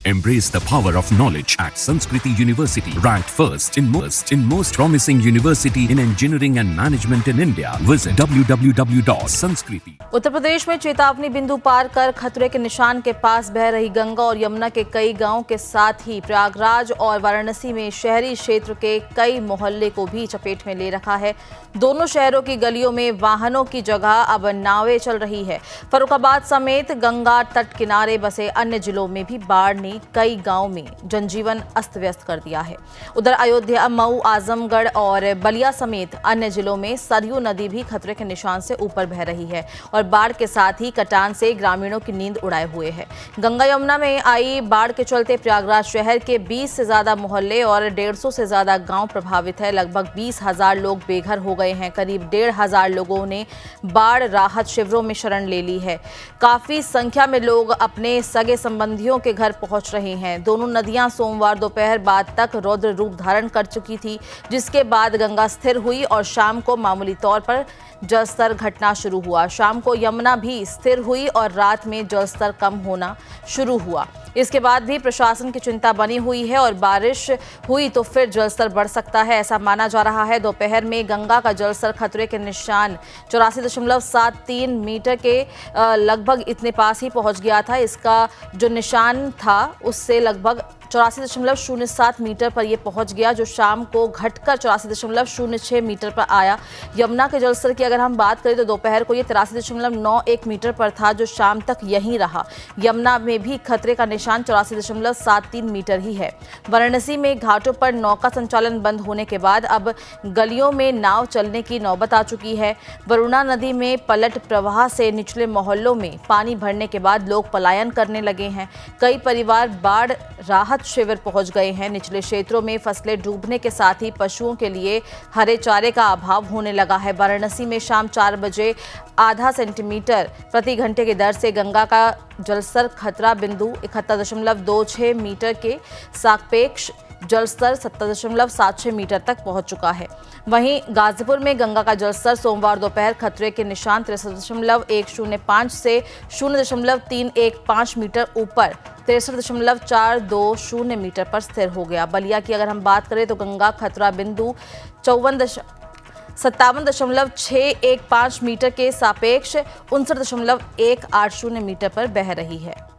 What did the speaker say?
Embrace the power of knowledge at Sanskriti University, ranked first in most promising university in engineering and management in India. Visit www.sanskriti. Uttar Pradesh में चेतावनी बिंदु पार कर खतरे के निशान के पास बह रही गंगा और यमुना के कई गांवों के साथ ही प्रयागराज और वाराणसी में शहरी क्षेत्र के कई मोहल्ले को भी चपेट में ले रखा है। दोनों शहरों की गलियों में वाहनों की जगह अब नावें चल रही है। फर्रुखाबाद समेत गंगा तट किनारे बसे अन्य जिलों में भी बाढ़ ने कई गांवों में जनजीवन अस्त व्यस्त कर दिया है। उधर अयोध्या, मऊ, आजमगढ़ और बलिया समेत अन्य जिलों में सरयू नदी भी खतरे के निशान से ऊपर बह रही है और बाढ़ के साथ ही कटान से ग्रामीणों की नींद उड़ाए हुए है। गंगा यमुना में आई बाढ़ के चलते प्रयागराज शहर के 20 से ज्यादा मोहल्ले और 150 से ज्यादा गांव प्रभावित है। लगभग 20,000 लोग बेघर हो गए हैं। करीब 1,500 लोगों ने बाढ़ राहत शिविरों में शरण ले ली है। काफी संख्या में लोग अपने सगे संबंधियों के घर पहुंच रहे हैं। दोनों नदियां सोमवार दोपहर बाद तक रौद्र रूप धारण कर चुकी थी, जिसके बाद गंगा स्थिर हुई और शाम को मामूली तौर पर जलस्तर घटना शुरू हुआ। शाम को यमुना भी स्थिर हुई और रात में जलस्तर कम होना शुरू हुआ। इसके बाद भी प्रशासन की चिंता बनी हुई है और बारिश हुई तो फिर जलस्तर बढ़ सकता है, ऐसा माना जा रहा है। दोपहर में गंगा का जलस्तर खतरे के निशान 84.73 मीटर के लगभग इतने पास ही पहुंच गया था। इसका जो निशान था उससे लगभग 84.07 मीटर पर यह पहुंच गया, जो शाम को घटकर 84.06 मीटर पर आया। यमुना के जलस्तर की अगर हम बात करें तो दोपहर को ये 83.91 मीटर पर था, जो शाम तक यहीं रहा। यमुना में भी खतरे का निशान 84.73 मीटर ही है। वाराणसी में घाटों पर नौका संचालन बंद होने के बाद अब गलियों में नाव चलने की नौबत आ चुकी है। वरुणा नदी में पलट प्रवाह से निचले मोहल्लों में पानी भरने के बाद लोग पलायन करने लगे हैं। कई परिवार बाढ़ राहत शिविर पहुंच गए हैं। निचले क्षेत्रों में फसलें डूबने के साथ ही पशुओं के लिए हरे चारे का अभाव होने लगा है। वाराणसी में शाम 4 बजे आधा सेंटीमीटर प्रति घंटे की दर से गंगा का जलस्तर खतरा बिंदु 71.26 मीटर के सापेक्ष जलस्तर 70.76 मीटर तक पहुंच चुका है। वहीं गाजीपुर में गंगा का जलस्तर सोमवार दोपहर खतरे के निशान 63.105 से 0.315 मीटर ऊपर 63.420 मीटर पर स्थिर हो गया। बलिया की अगर हम बात करें तो गंगा खतरा बिंदु 57.615 मीटर के सापेक्ष 59.180 मीटर पर बह रही है।